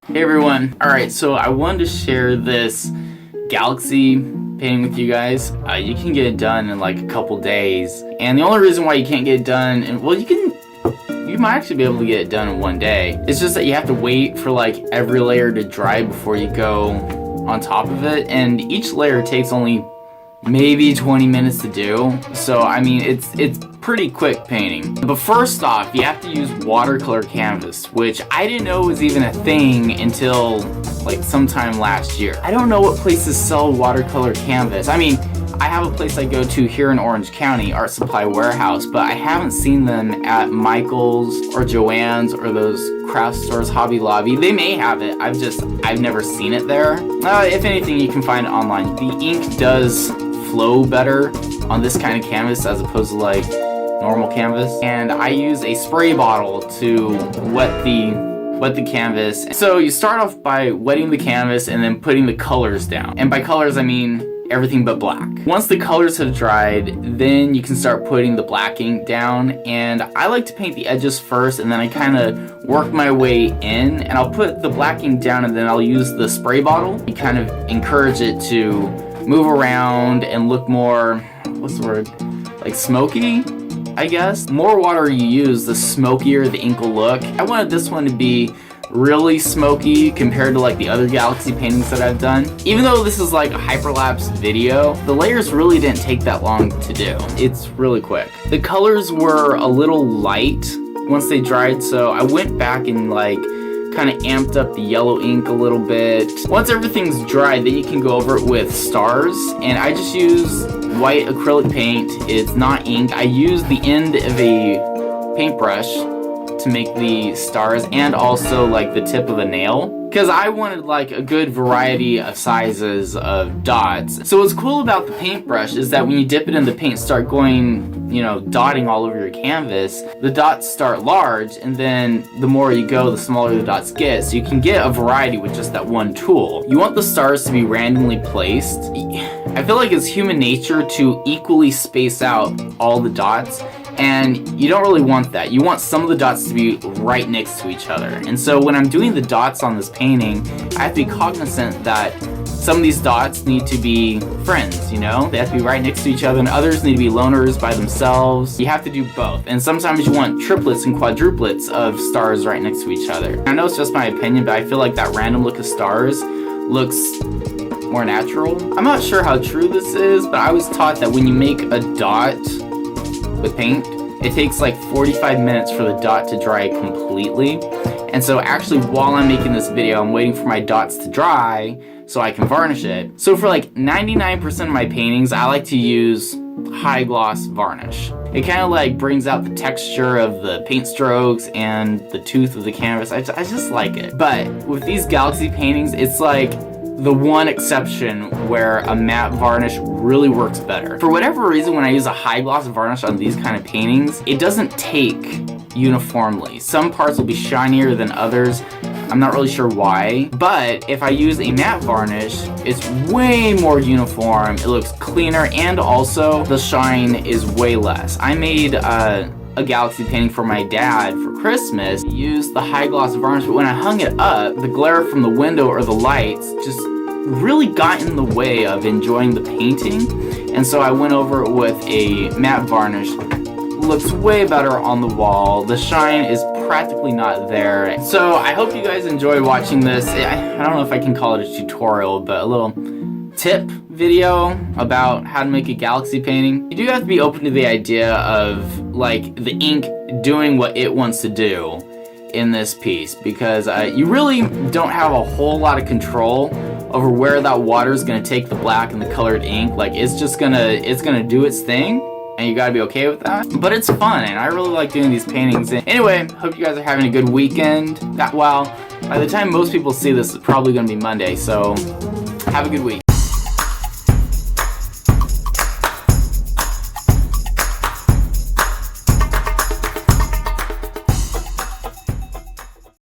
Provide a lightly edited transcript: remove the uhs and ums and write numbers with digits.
Hey everyone, alright, so I wanted to share this galaxy painting with you guys. You can get it done in like a couple days, and the only reason why you can't get it done, you might actually be able to get it done in one day. It's just that you have to wait for like every layer to dry before you go on top of it, and each layer takes only maybe 20 minutes to do. So I mean, it's pretty quick painting. But first off, you have to use watercolor canvas, which I didn't know was even a thing until like sometime last year. I don't know what places sell watercolor canvas. I mean, I have a place I go to here in Orange County, Art Supply Warehouse, but I haven't seen them at Michael's or Joann's or those craft stores, Hobby Lobby. They may have it, I've never seen it there. If anything, you can find it online. The ink does flow better on this kind of canvas as opposed to like normal canvas, and I use a spray bottle to wet the canvas. So you start off by wetting the canvas and then putting the colors down, and by colors I mean everything but black. Once the colors have dried, then you can start putting the black ink down, and I like to paint the edges first, and then I kind of work my way in, and I'll put the black ink down and then I'll use the spray bottle and kind of encourage it to move around and look more, what's the word, like smoky, I guess. The more water you use, the smokier the ink will look. I wanted this one to be really smoky compared to like the other galaxy paintings that I've done. Even though this is like a hyperlapse video, the layers really didn't take that long to do. It's really quick. The colors were a little light once they dried, so I went back and like kind of amped up the yellow ink a little bit. Once everything's dried, then you can go over it with stars, and I just use white acrylic paint. It's not ink. I use the end of a paintbrush to make the stars, and also like the tip of a nail, because I wanted like a good variety of sizes of dots. So what's cool about the paintbrush is that when you dip it in the paint, start going, you know, dotting all over your canvas, the dots start large, and then the more you go, the smaller the dots get. So you can get a variety with just that one tool. You want the stars to be randomly placed. I feel like it's human nature to equally space out all the dots, and you don't really want that. You want some of the dots to be right next to each other. And so when I'm doing the dots on this painting, I have to be cognizant that some of these dots need to be friends, you know? They have to be right next to each other, and others need to be loners by themselves. You have to do both. And sometimes you want triplets and quadruplets of stars right next to each other. I know it's just my opinion, but I feel like that random look of stars looks more natural. I'm not sure how true this is, but I was taught that when you make a dot with paint, it takes like 45 minutes for the dot to dry completely. And so actually, while I'm making this video, I'm waiting for my dots to dry so I can varnish it. So for like 99% of my paintings, I like to use high gloss varnish. It kind of like brings out the texture of the paint strokes and the tooth of the canvas. I just like it. But with these galaxy paintings, it's like the one exception where a matte varnish really works better. For whatever reason, when I use a high gloss varnish on these kind of paintings, it doesn't take uniformly. Some parts will be shinier than others. I'm not really sure why, but if I use a matte varnish, it's way more uniform, it looks cleaner, and also the shine is way less. I made a galaxy painting for my dad for Christmas. He used the high gloss varnish, but when I hung it up, the glare from the window or the lights just really got in the way of enjoying the painting. And so I went over it with a matte varnish. Looks way better on the wall. The shine is practically not there. So I hope you guys enjoy watching this. I don't know if I can call it a tutorial, but a little tip video about how to make a galaxy painting. You do have to be open to the idea of like the ink doing what it wants to do in this piece, because you really don't have a whole lot of control over where that water is going to take the black and the colored ink. Like it's gonna do its thing, and you gotta be okay with that. But it's fun, and I really like doing these paintings. Anyway, hope you guys are having a good weekend. Well, by the time most people see this, it's probably gonna be Monday, so have a good week.